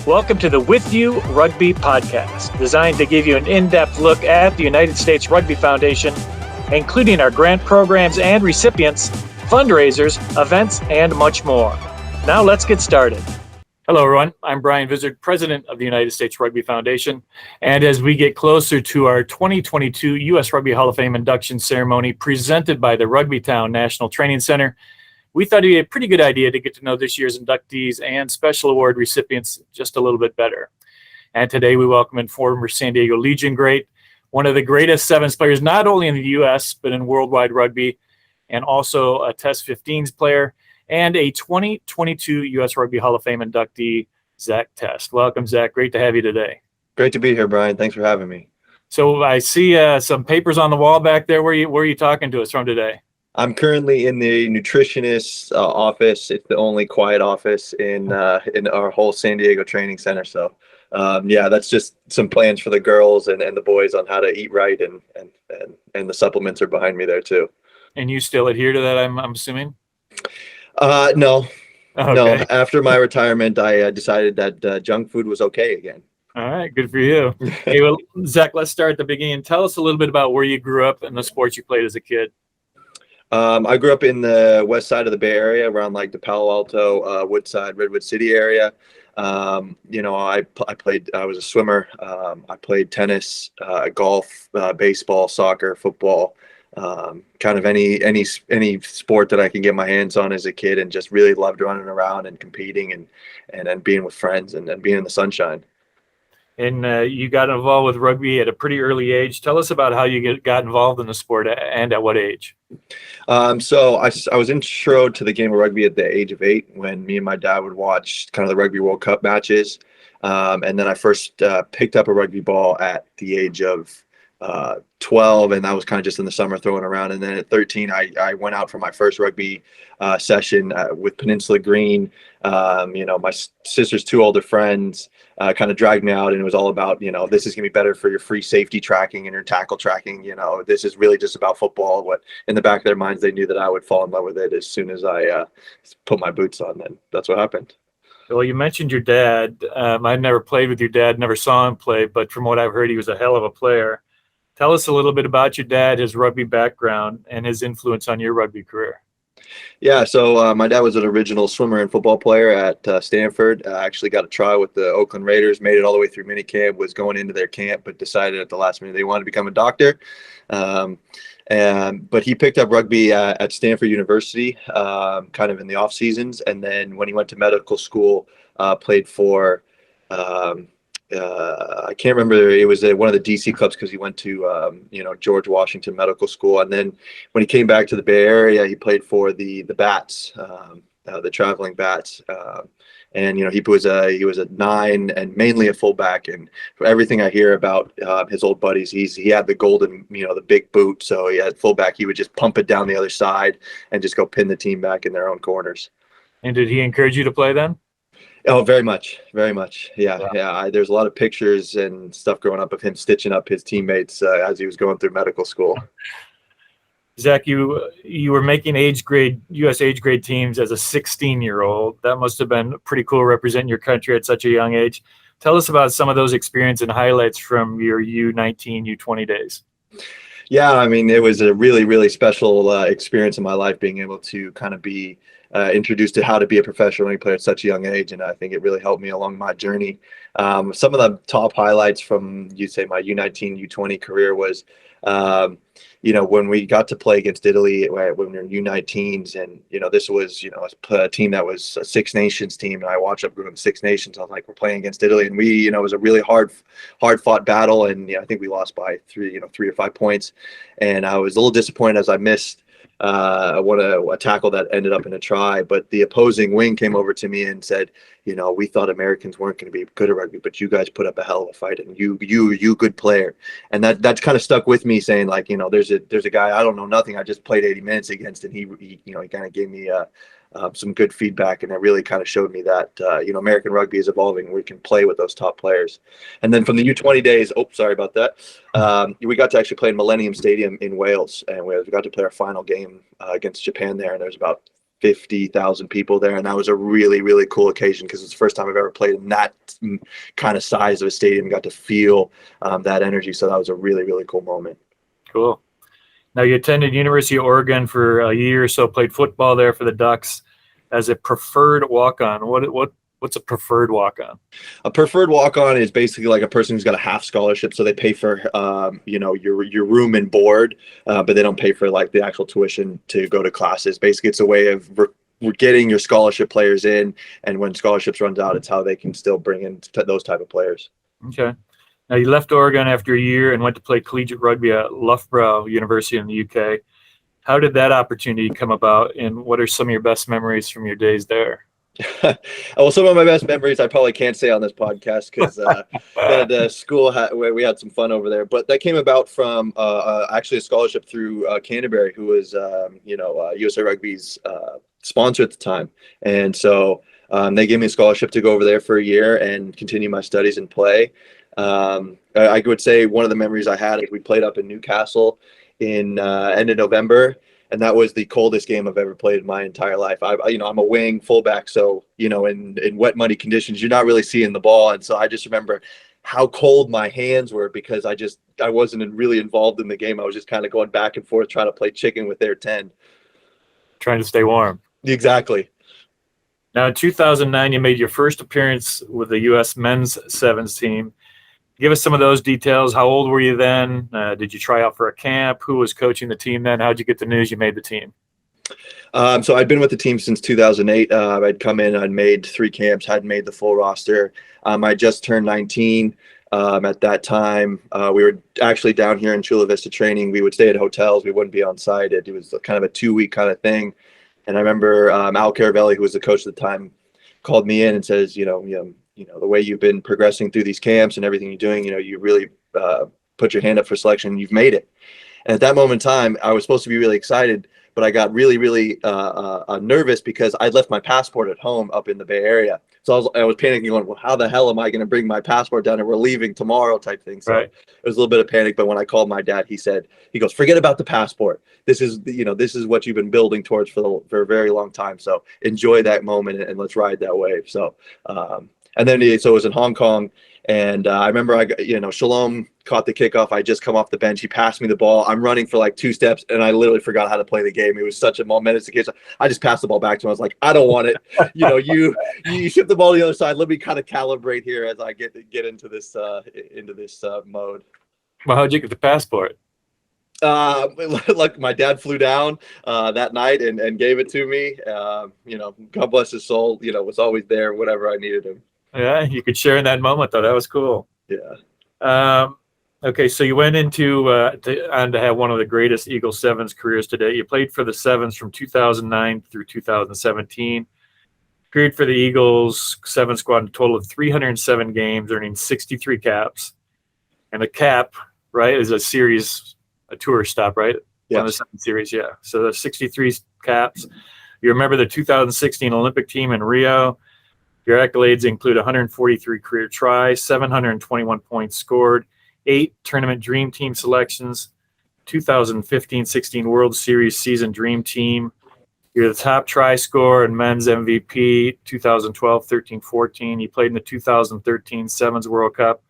Welcome to the With You Rugby podcast, designed to give you an in-depth look at the United States Rugby Foundation, including our grant programs and recipients, fundraisers, events, and much more. Now let's get started. Hello, everyone. I'm Brian Vizard, President of the United States Rugby Foundation. And as we get closer to our 2022 U.S. Rugby Hall of Fame induction ceremony presented by the Rugby Town National Training Center, we thought it'd be a pretty good idea to get to know this year's inductees and special award recipients just a little bit better. And today we welcome in former San Diego Legion great, one of the greatest sevens players, not only in the U.S., but in worldwide rugby, and also a Test 15s player, and a 2022 U.S. Rugby Hall of Fame inductee, Zack Test. Welcome, Zack. Great to have you today. Great to be here, Brian. Thanks for having me. So I see some papers on the wall back there. Where are you talking to us from today? I'm currently in the nutritionist's office. It's the only quiet office in our whole San Diego training center. So, that's just some plans for the girls and the boys on how to eat right, and the supplements are behind me there too. And you still adhere to that, I'm assuming? No. Okay. No. After my retirement, I decided that junk food was okay again. All right, good for you. Hey, well, Zack, let's start at the beginning. Tell us a little bit about where you grew up and the sports you played as a kid. I grew up in the west side of the Bay Area, around like the Palo Alto, Woodside, Redwood City area. I was a swimmer. I played tennis, golf, baseball, soccer, football, kind of any sport that I can get my hands on as a kid, and just really loved running around and competing and being with friends and being in the sunshine. And you got involved with rugby at a pretty early age. Tell us about how you got involved in the sport and at what age. So I was introduced to the game of rugby at the age of 8 when me and my dad would watch kind of the Rugby World Cup matches. And then I first picked up a rugby ball at the age of 12, and that was kind of just in the summer throwing around. And then at 13, I went out for my first rugby session with Peninsula Green. My sister's 2 older friends kind of dragged me out, and it was all about, this is going to be better for your free safety tracking and your tackle tracking. This is really just about football. What in the back of their minds, they knew that I would fall in love with it as soon as I put my boots on. And that's what happened. Well, you mentioned your dad. I never played with your dad, never saw him play, but from what I've heard, he was a hell of a player. Tell us a little bit about your dad, his rugby background, and his influence on your rugby career. Yeah, so my dad was an original swimmer and football player at Stanford. Actually got a try with the Oakland Raiders, made it all the way through minicamp, was going into their camp, but decided at the last minute they wanted to become a doctor. But he picked up rugby at Stanford University kind of in the off seasons. And then when he went to medical school, played for I can't remember. It was one of the DC clubs because he went to, George Washington Medical School. And then when he came back to the Bay Area, he played for the Bats, the traveling Bats. And he was a 9 and mainly a fullback. And for everything I hear about his old buddies, he had the golden, the big boot. So he had fullback. He would just pump it down the other side and just go pin the team back in their own corners. And did he encourage you to play then? Oh, very much, very much. Yeah, wow. Yeah. There's a lot of pictures and stuff growing up of him stitching up his teammates as he was going through medical school. Zack, you were making U.S. age grade teams as a 16-year-old. That must have been pretty cool representing your country at such a young age. Tell us about some of those experiences and highlights from your U19, U20 days. Yeah, I mean, it was a really, really special experience in my life being able to kind of be introduced to how to be a professional rugby player at such a young age, and I think it really helped me along my journey. Some of the top highlights from, you'd say, my U19, U20 career was, when we got to play against Italy when we were in U19s, and this was a team that was a Six Nations team, and I watched up growing Six Nations. I was like, we're playing against Italy, and we it was a really hard fought battle, and I think we lost by 3 or 5 points, and I was a little disappointed as I missed a tackle that ended up in a try, but the opposing wing came over to me and said, we thought Americans weren't going to be good at rugby, but you guys put up a hell of a fight, and you good player. And that's kind of stuck with me, saying like, there's a guy I don't know nothing, I just played 80 minutes against, and he kind of gave me some good feedback, and it really kind of showed me that American rugby is evolving. We can play with those top players. And then from the U20 days, sorry about that. We got to actually play in Millennium Stadium in Wales, and we got to play our final game against Japan there. And there's about 50,000 people there. And that was a really, really cool occasion because it's the first time I've ever played in that kind of size of a stadium and got to feel that energy. So that was a really, really cool moment. Cool. Now, you attended University of Oregon for a year or so, played football there for the Ducks as a preferred walk-on. What's a preferred walk-on? A preferred walk-on is basically like a person who's got a half scholarship, so they pay for your room and board, but they don't pay for like the actual tuition to go to classes. Basically, it's a way of we're getting your scholarship players in, and when scholarships runs out, it's how they can still bring in those type of players. Okay. Now, you left Oregon after a year and went to play collegiate rugby at Loughborough University in the UK. How did that opportunity come about, and what are some of your best memories from your days there? Well, some of my best memories I probably can't say on this podcast because the school we had some fun over there. But that came about from actually a scholarship through Canterbury, who was USA Rugby's sponsor at the time, and so they gave me a scholarship to go over there for a year and continue my studies and play. I would say one of the memories I had is we played up in Newcastle in end of November. And that was the coldest game I've ever played in my entire life. I'm a wing fullback, so in wet, muddy conditions, you're not really seeing the ball. And so I just remember how cold my hands were because I wasn't really involved in the game. I was just kind of going back and forth trying to play chicken with their 10. Trying to stay warm. Exactly. Now, in 2009, you made your first appearance with the U.S. men's sevens team. Give us some of those details. How old were you then? Did you try out for a camp? Who was coaching the team then? How'd you get the news you made the team? So I'd been with the team since 2008. I'd come in, I'd made 3 camps, hadn't made the full roster. I just turned 19 at that time. We were actually down here in Chula Vista training. We would stay at hotels. We wouldn't be on site. It was kind of a 2-week kind of thing. And I remember Al Caravelli, who was the coach at the time, called me in and says, the way you've been progressing through these camps and everything you're doing, you really put your hand up for selection. You've made it. And at that moment in time, I was supposed to be really excited, but I got really, really nervous because I'd left my passport at home up in the Bay Area. So I was panicking, going, well, how the hell am I going to bring my passport down and we're leaving tomorrow type thing. So It was a little bit of panic. But when I called my dad, he goes, forget about the passport. This is what you've been building towards for a very long time. So enjoy that moment and let's ride that wave. So, and then it was in Hong Kong, and I remember Shalom caught the kickoff. I just come off the bench. He passed me the ball. I'm running for like 2 steps, and I literally forgot how to play the game. It was such a momentous occasion. I just passed the ball back to him. I was like, I don't want it. You ship the ball to the other side. Let me kind of calibrate here as I get into this mode. Well, how'd you get the passport? Like my dad flew down that night and gave it to me. God bless his soul. Was always there whenever I needed him. Yeah, you could share in that moment, though. That was cool. Yeah. Okay, so you went into to have one of the greatest Eagle Sevens careers today. You played for the Sevens from 2009 through 2017. Appeared for the Eagles Seven squad in a total of 307 games, earning 63 caps. And a cap, right, is a tour stop, right? Yeah. On the 7 series, yeah. So the 63 caps. You remember the 2016 Olympic team in Rio. Your accolades include 143 career tries, 721 points scored, 8 tournament dream team selections, 2015-16 World Series season dream team. You're the top try scorer and men's MVP 2012-13-14. You played in the 2013 Sevens World Cup,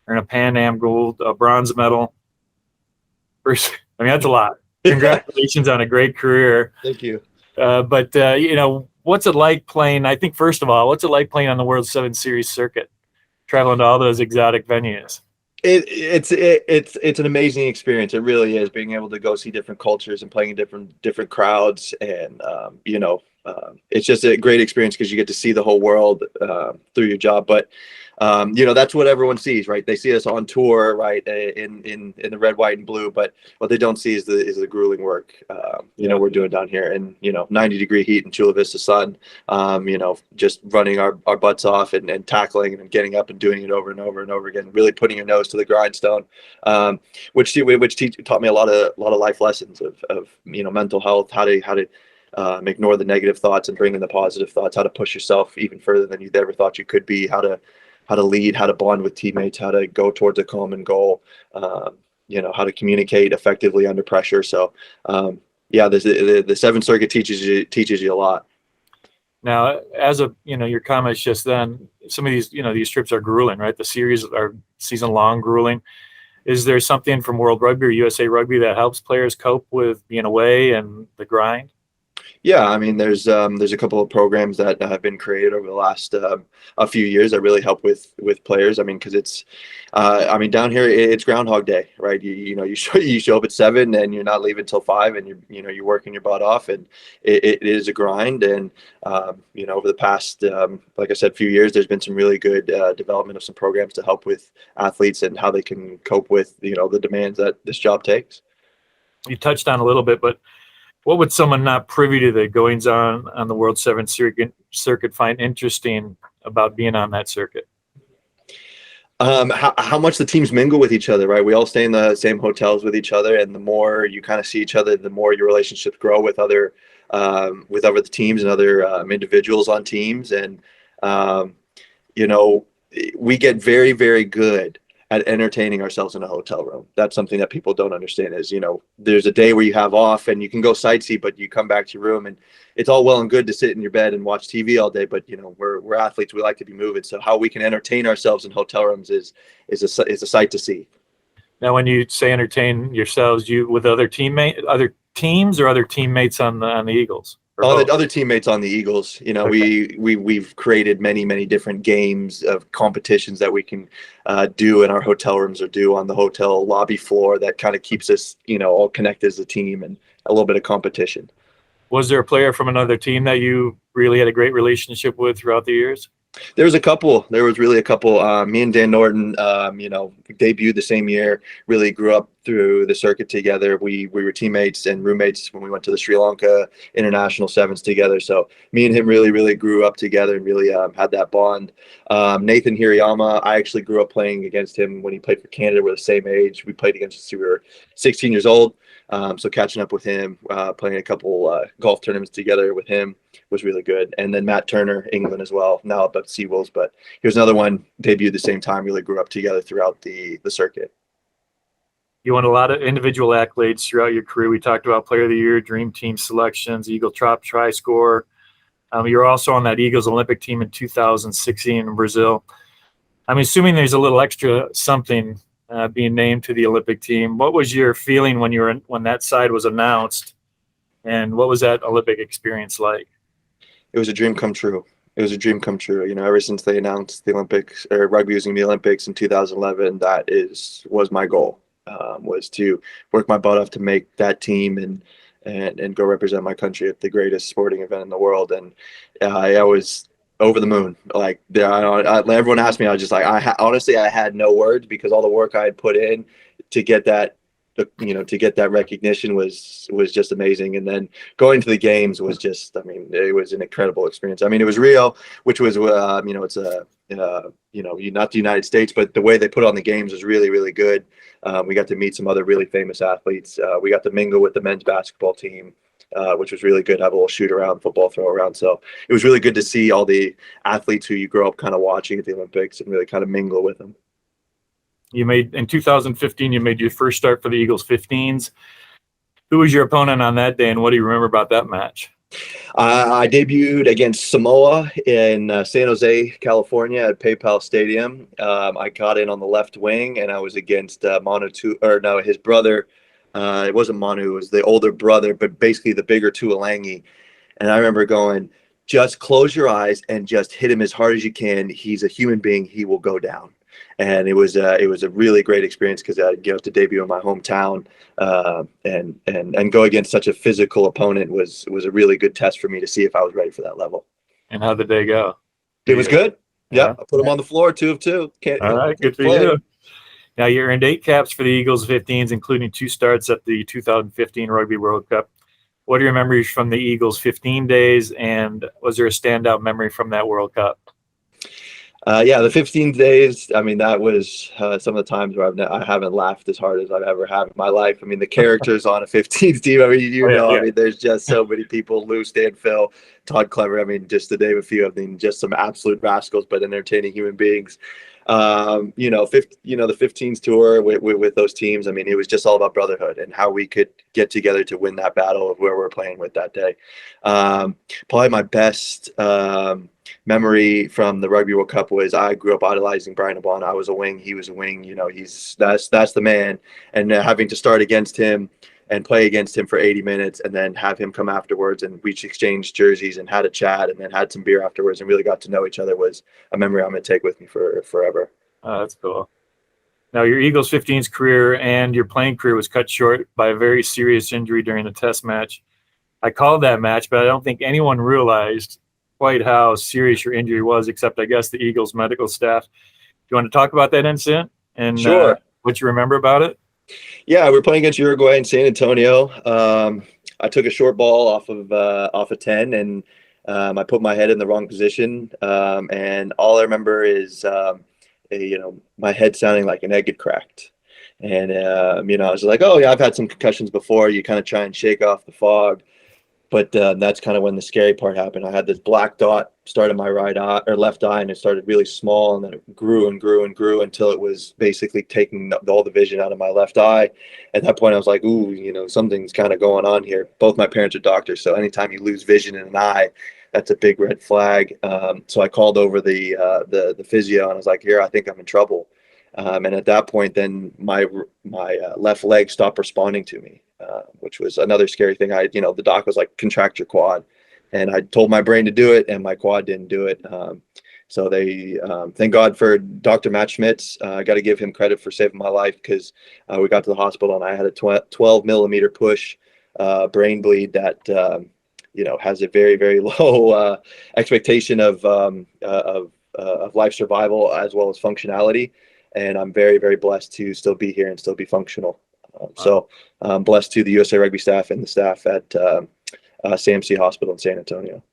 earned a Pan Am gold, a bronze medal. That's a lot. Congratulations on a great career. Thank you. What's it like playing? I think first of all, what's it like playing on the World 7 Series circuit, traveling to all those exotic venues? It's an amazing experience. It really is, being able to go see different cultures and playing in different crowds, and it's just a great experience because you get to see the whole world through your job. But that's what everyone sees, right? They see us on tour, right, in the red, white, and blue. But what they don't see is the grueling work, we're doing down here in 90-degree heat in Chula Vista sun. Just running our butts off and tackling and getting up and doing it over and over and over again. Really putting your nose to the grindstone, which taught me a lot of life lessons of mental health, how to ignore the negative thoughts and bring in the positive thoughts, how to push yourself even further than you ever thought you could be, how to lead, how to bond with teammates, how to go towards a common goal, how to communicate effectively under pressure. So, Yeah, the Seventh Circuit teaches you a lot. Now, as a your comments just then, some of these these trips are grueling, right? The series are season long, grueling. Is there something from World Rugby or USA Rugby that helps players cope with being away and the grind? Yeah, I mean, there's a couple of programs that have been created over the last a few years that really help with players. I mean, because I mean, down here it's Groundhog Day, right? You show up at 7 and you're not leaving till 5, and you're working your butt off, and it is a grind. And over the past, like I said, few years, there's been some really good development of some programs to help with athletes and how they can cope with the demands that this job takes. You touched on a little bit, but what would someone not privy to the goings on the World Seven circuit find interesting about being on that circuit? How much the teams mingle with each other, right? We all stay in the same hotels with each other, and the more you kind of see each other, the more your relationships grow with other teams and other individuals on teams. And um, you know, we get very, very good at entertaining ourselves in a hotel room. That's something that people don't understand is, there's a day where you have off and you can go sightsee, but you come back to your room and it's all well and good to sit in your bed and watch TV all day. But, we're athletes. We like to be moving. So how we can entertain ourselves in hotel rooms is a sight to see. Now, when you say entertain yourselves, you with other teams, or other teammates on the Eagles? The other teammates on the Eagles, Okay. we've created many different games of competitions that we can do in our hotel rooms or do on the hotel lobby floor that kind of keeps us, all connected as a team and a little bit of competition. Was there a player from another team that you really had a great relationship with throughout the years? There was a couple. There was really a couple. Me and Dan Norton, debuted the same year. Really grew up through the circuit together. We were teammates and roommates when we went to the Sri Lanka International Sevens together. So me and him really grew up together and really had that bond. Nathan Hirayama, I actually grew up playing against him when he played for Canada. We're the same age. We played against since we were 16 years old. So catching up with him, playing a couple golf tournaments together with him was really good. And then Matt Turner, England as well, now up at Seawolves, but he was another one, debuted the same time, really grew up together throughout the circuit. You won a lot of individual accolades throughout your career. We talked about Player of the Year, Dream Team selections, Eagle Top Try Score. You were also on that Eagles Olympic team in 2016 in Brazil. I'm assuming there's a little extra something being named to the Olympic team. What was your feeling when that side was announced, and what was that Olympic experience like? It was a dream come true. It was a dream come true. Ever since they announced the Olympics or rugby was going to be Olympics in 2011, was my goal. Was to work my butt off to make that team and go represent my country at the greatest sporting event in the world. And I was over the moon. Like everyone asked me, I was just like, honestly, I had no words because all the work I had put in to get that, to get that recognition was just amazing. And then going to the games was just, I mean, it was an incredible experience. I mean, it was Rio, which was, it's not the United States, but the way they put on the games was really good. We got to meet some other really famous athletes. We got to mingle with the men's basketball team, which was really good. Have a little shoot around, football throw around. So it was really good to see all the athletes who you grow up kind of watching at the Olympics and really kind of mingle with them. In 2015, you made your first start for the Eagles 15s. Who was your opponent on that day, and what do you remember about that match? I debuted against Samoa in San Jose, California at PayPal Stadium. I got in on the left wing, and I was against his brother. It wasn't Manu, it was the older brother, but basically the bigger Tuolangi. And I remember going, just close your eyes and just hit him as hard as you can. He's a human being. He will go down. And it was a really great experience because I get to debut in my hometown and go against such a physical opponent was a really good test for me to see if I was ready for that level. And how'd the day go? It was good. Yeah. I put him on the floor, 2 of 2. All right, good for you. Now you earned 8 caps for the Eagles 15s, including 2 starts at the 2015 Rugby World Cup. What are your memories from the Eagles 15 days, and was there a standout memory from that World Cup? The 15 days, I mean, that was some of the times where I haven't laughed as hard as I've ever had in my life. I mean, the characters on a 15th team, I mean, I mean, there's just so many people, Lou, Stan, Phil, Todd Clever. I mean, just to name a few, I mean, just some absolute rascals, but entertaining human beings. The 15s tour with those teams. I mean, it was just all about brotherhood and how we could get together to win that battle of where we're playing with that day. Probably my best memory from the Rugby World Cup was I grew up idolizing Brian Abana. I was a wing, he was a wing. That's the man. And having to start against him and play against him for 80 minutes and then have him come afterwards, and we exchanged jerseys and had a chat and then had some beer afterwards and really got to know each other was a memory I'm going to take with me for forever. Oh, that's cool. Now, your Eagles 15's career and your playing career was cut short by a very serious injury during the test match. I called that match, but I don't think anyone realized quite how serious your injury was, except I guess the Eagles medical staff. Do you want to talk about that incident and Sure. what you remember about it? Yeah, we're playing against Uruguay in San Antonio. I took a short ball off of 10, and I put my head in the wrong position. And all I remember is, my head sounding like an egg had cracked. And, I was like, oh, yeah, I've had some concussions before. You kind of try and shake off the fog. But that's kind of when the scary part happened. I had this black dot start in my right eye or left eye, and it started really small, and then it grew and grew and grew until it was basically taking all the vision out of my left eye. At that point, I was like, ooh, something's kind of going on here. Both my parents are doctors, so anytime you lose vision in an eye, that's a big red flag. So I called over the physio, and I was like, here, I think I'm in trouble. And at that point, then my left leg stopped responding to me, which was another scary thing. The doc was like, contract your quad. And I told my brain to do it, and my quad didn't do it. So they, thank God for Dr. Matt Schmitz. I got to give him credit for saving my life, because we got to the hospital and I had a 12 millimeter push brain bleed that, has a very, very low expectation of life survival as well as functionality. And I'm very, very blessed to still be here and still be functional. So I'm blessed to the USA Rugby staff and the staff at CMC Hospital in San Antonio.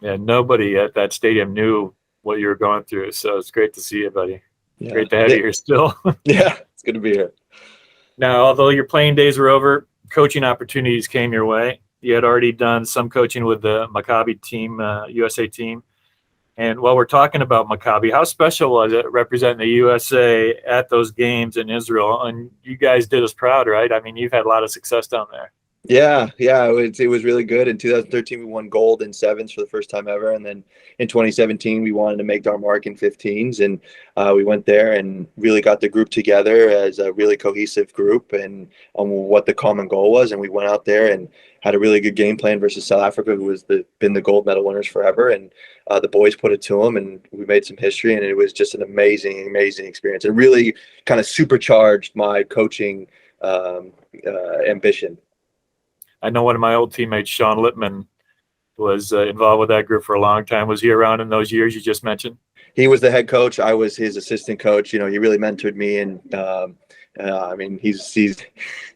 Yeah, nobody at that stadium knew what you were going through. So it's great to see you, buddy. Yeah. Great to have you here still. Yeah, it's good to be here. Now, although your playing days were over, coaching opportunities came your way. You had already done some coaching with the Maccabi team, USA team. And while we're talking about Maccabi, how special was it representing the USA at those games in Israel? And you guys did us proud, right? I mean, you've had a lot of success down there. Yeah, it was really good. In 2013, we won gold in sevens for the first time ever. And then in 2017, we wanted to make our mark in 15s. And we went there and really got the group together as a really cohesive group and on what the common goal was. And we went out there and had a really good game plan versus South Africa, who was been the gold medal winners forever. And the boys put it to them, and we made some history. And it was just an amazing, amazing experience. It really kind of supercharged my coaching ambition. I know one of my old teammates, Sean Lippman, was involved with that group for a long time. Was he around in those years you just mentioned? He was the head coach. I was his assistant coach. He really mentored me, and I mean, he's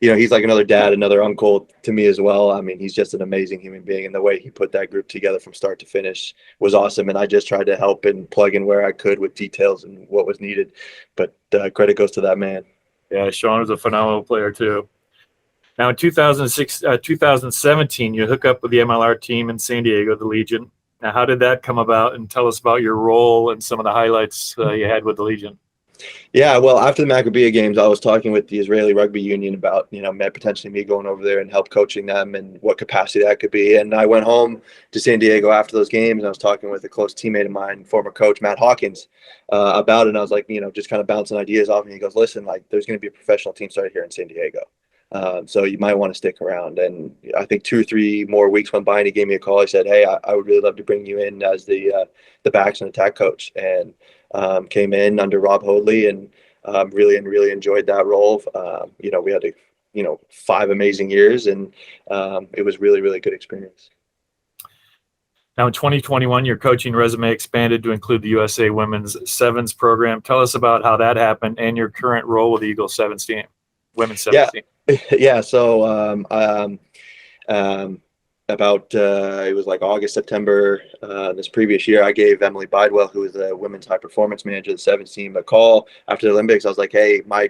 like another dad, another uncle to me as well. I mean, he's just an amazing human being, and the way he put that group together from start to finish was awesome. And I just tried to help and plug in where I could with details and what was needed. But credit goes to that man. Yeah, Sean was a phenomenal player too. Now, in 2017, you hook up with the MLR team in San Diego, the Legion. Now, how did that come about? And tell us about your role and some of the highlights you had with the Legion. Yeah, well, after the Maccabi games, I was talking with the Israeli Rugby Union about, potentially me going over there and help coaching them and what capacity that could be. And I went home to San Diego after those games, and I was talking with a close teammate of mine, former coach Matt Hawkins, about it. And I was like, just kind of bouncing ideas off. And he goes, listen, like, there's going to be a professional team started here in San Diego. So you might want to stick around. And I think 2 or 3 more weeks went by, and he gave me a call. He said, hey, I would really love to bring you in as the backs and attack coach. And came in under Rob Hoadley and really enjoyed that role. We had 5 amazing years, and it was really good experience. Now in 2021, your coaching resume expanded to include the USA Women's Sevens program. Tell us about how that happened and your current role with the Eagles Sevens team, Women's Sevens team. Yeah. So it was like August, September this previous year, I gave Emily Bidewell, who is the women's high performance manager of the sevens team, a call after the Olympics. I was like, hey, my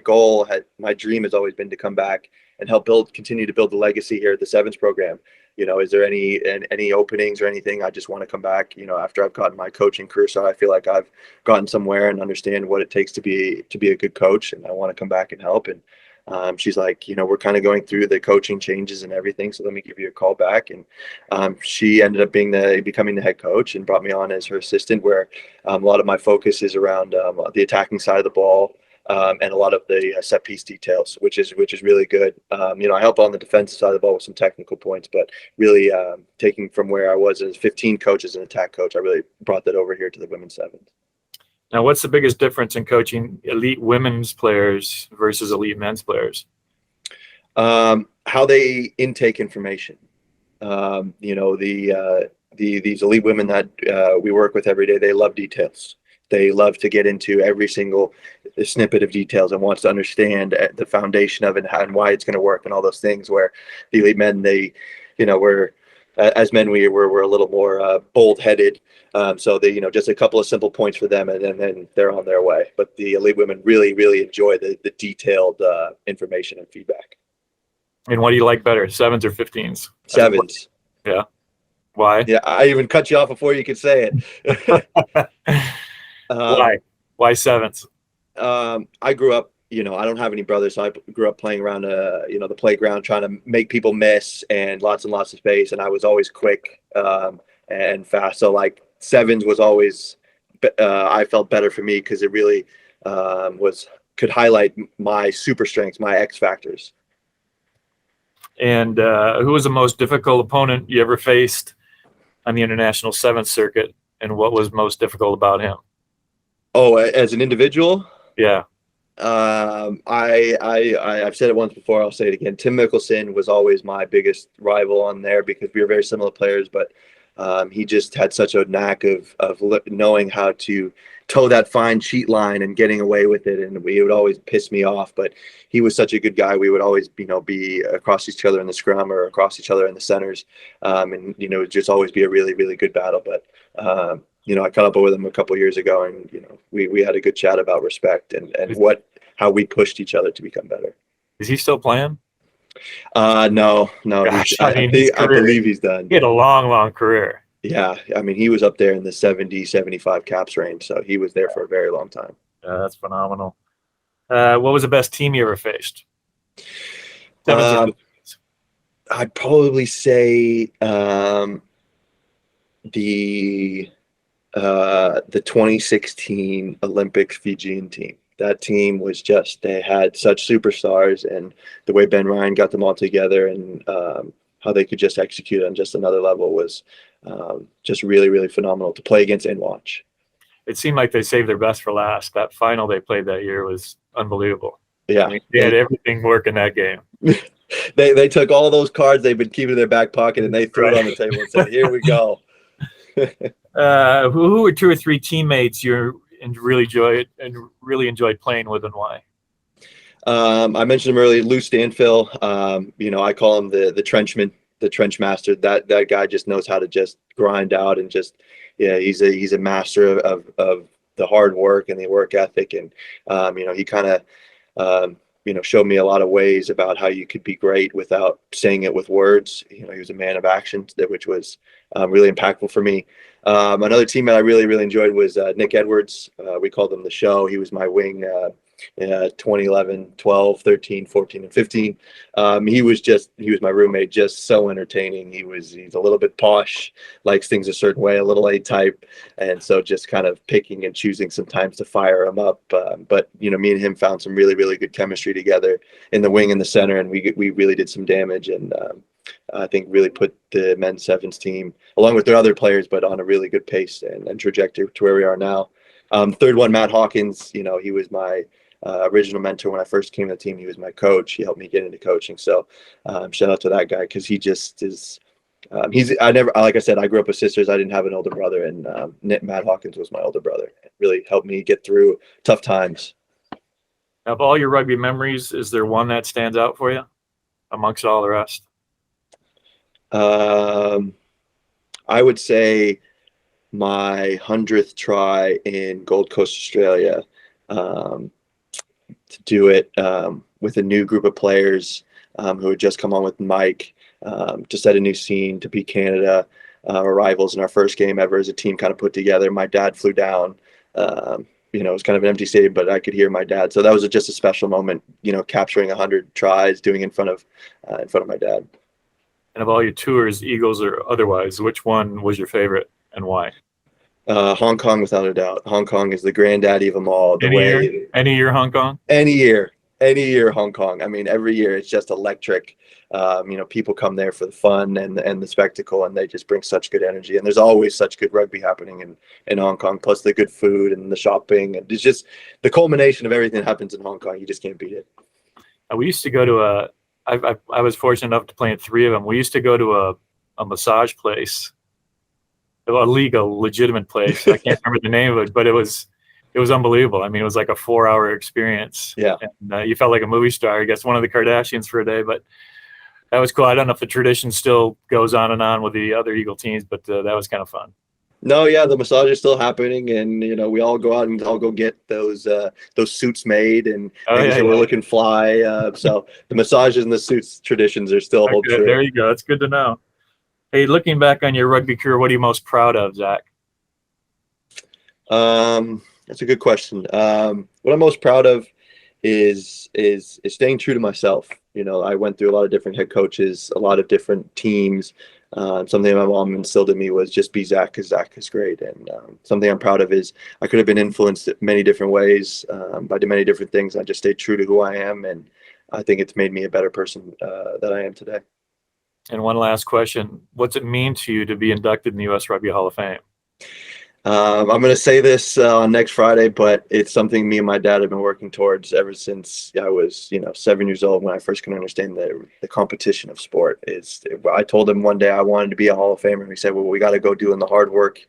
dream has always been to come back and help continue to build the legacy here at the sevens program. is there any openings or anything? I just want to come back, after I've gotten my coaching career. So I feel like I've gotten somewhere and understand what it takes to be a good coach. And I want to come back and help. And she's like, we're kind of going through the coaching changes and everything. So let me give you a call back. And she ended up becoming the head coach and brought me on as her assistant, where a lot of my focus is around the attacking side of the ball. And a lot of the set piece details, which is really good. I help on the defensive side of the ball with some technical points, but really taking from where I was as 15 coach as an attack coach, I really brought that over here to the women's sevens. Now, what's the biggest difference in coaching elite women's players versus elite men's players? How they intake information. These elite women that we work with every day, they love details. They love to get into every single snippet of details and wants to understand the foundation of it and why it's going to work and all those things. Where the elite men, as men, we're a little more bold-headed. So they, just a couple of simple points for them, and then they're on their way. But the elite women really, really enjoy the detailed information and feedback. And what do you like better, 7s or 15s? Sevens. Yeah. Why? Yeah, I even cut you off before you could say it. Why? Why 7s? I grew up, I don't have any brothers, so I grew up playing around, the playground, trying to make people miss and lots of space. And I was always quick and fast. So like 7s was always, I felt better for me because it really could highlight my super strengths, my X factors. And who was the most difficult opponent you ever faced on the international 7th circuit, and what was most difficult about him? Oh, as an individual? Yeah. I've said it once before, I'll say it again. Tim Mickelson was always my biggest rival on there because we were very similar players, but he just had such a knack of knowing how to toe that fine sheet line and getting away with it, and it would always piss me off. But he was such a good guy. We would always be across each other in the scrum or across each other in the centers, and it would just always be a really, really good battle. But I caught up with him a couple of years ago, and we had a good chat about respect and how we pushed each other to become better. Is he still playing? No. Gosh, I believe he's done. He had a long career. Yeah, I mean, he was up there in the 70, 75 caps range, so he was there for a very long time. That's phenomenal. What was the best team you ever faced? I'd probably say the 2016 Olympics Fijian team. That team was they had such superstars, and the way Ben Ryan got them all together and how they could just execute on just another level was just really, really phenomenal to play against and watch. It seemed like they saved their best for last. That final they played that year was unbelievable. Yeah. I mean, they had everything work in that game. They took all those cards they've been keeping in their back pocket and they threw it on the table and said, "Here we go." Who were 2 or 3 teammates you really enjoyed playing with, and why? I mentioned him earlier, Lou Stanfill. I call him the trenchman, the trench master. That guy just knows how to just grind out and he's a master of the hard work and the work ethic. And he kind of showed me a lot of ways about how you could be great without saying it with words. He was a man of action, which was really impactful for me. Another teammate I really, really enjoyed was Nick Edwards. We called him the Show. He was my wing 2011, 12, 13, 14, and 15. He was my roommate, just so entertaining. He's a little bit posh, likes things a certain way, a little A-type, and so just kind of picking and choosing sometimes to fire him up. But me and him found some really, really good chemistry together in the wing and the center, and we really did some damage, and I think really put the men's sevens team, along with their other players, but on a really good pace and trajectory to where we are now. Third one, Matt Hawkins, he was my original mentor when I first came to the team. He was my coach. He helped me get into coaching. So shout out to that guy, because he just is. Like I said, I grew up with sisters. I didn't have an older brother, and Matt Hawkins was my older brother. It really helped me get through tough times. Of all your rugby memories, is there one that stands out for you amongst all the rest? I would say my 100th try in Gold Coast, Australia, to do it with a new group of players who had just come on with Mike. to set a new scene, to beat Canada, our rivals in our first game ever as a team kind of put together. My dad flew down. It was kind of an empty stadium, but I could hear my dad. So that was just a special moment, capturing 100 tries, doing in front of my dad. And of all your tours, Eagles or otherwise, which one was your favorite and why? Hong Kong, without a doubt. Hong Kong is the granddaddy of them all. Any year Hong Kong? Any year Hong Kong. I mean, every year it's just electric. People come there for the fun and the spectacle, and they just bring such good energy. And there's always such good rugby happening in Hong Kong, plus the good food and the shopping. And it's just the culmination of everything that happens in Hong Kong. You just can't beat it. We used to go to I was fortunate enough to play in 3 of them. We used to go to a massage place, a legitimate place. I can't remember the name of it, but it was unbelievable. I mean, it was like a 4-hour experience. Yeah. And you felt like a movie star. I guess one of the Kardashians for a day, but that was cool. I don't know if the tradition still goes on and on with the other Eagle teams, but that was kind of fun. No, yeah, the massage is still happening, and we all go out and all go get those suits made and we're looking fly. So the massages and the suits traditions are still hold true. There you go. That's good to know. Hey, looking back on your rugby career, what are you most proud of, Zack? That's a good question. What I'm most proud of is staying true to myself. I went through a lot of different head coaches, a lot of different teams. Something my mom instilled in me was just be Zack, because Zack is great. And something I'm proud of is I could have been influenced many different ways by many different things. I just stayed true to who I am, and I think it's made me a better person that I am today. And one last question. What's it mean to you to be inducted in the U.S. Rugby Hall of Fame? I'm going to say this on next Friday, but it's something me and my dad have been working towards ever since I was, 7 years old, when I first could understand the competition of sport. I told him one day I wanted to be a Hall of Famer, and he said, well, we got to go doing the hard work.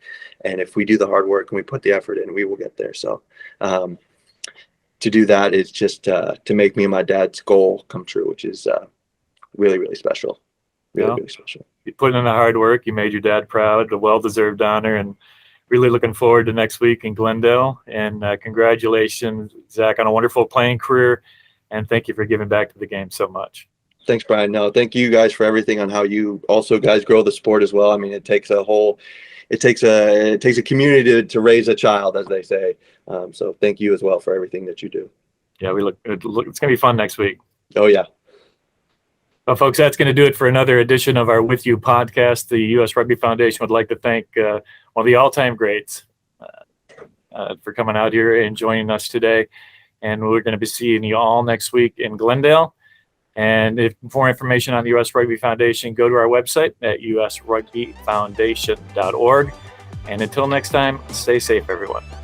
And if we do the hard work and we put the effort in, we will get there. So to do that is just to make me and my dad's goal come true, which is really, really special. Really special. You put in the hard work. You made your dad proud, a well-deserved honor, and really looking forward to next week in Glendale. And congratulations, Zack, on a wonderful playing career. And thank you for giving back to the game so much. Thanks, Brian. No, thank you guys for everything on how you also guys grow the sport as well. I mean, it takes a community to raise a child, as they say. So thank you as well for everything that you do. Yeah, it's going to be fun next week. Oh, yeah. Well, folks, that's going to do it for another edition of our With You podcast. The U.S. Rugby Foundation would like to thank one of the all-time greats for coming out here and joining us today. And we're going to be seeing you all next week in Glendale. And if more information on the U.S. Rugby Foundation, go to our website at usrugbyfoundation.org. And until next time, stay safe, everyone.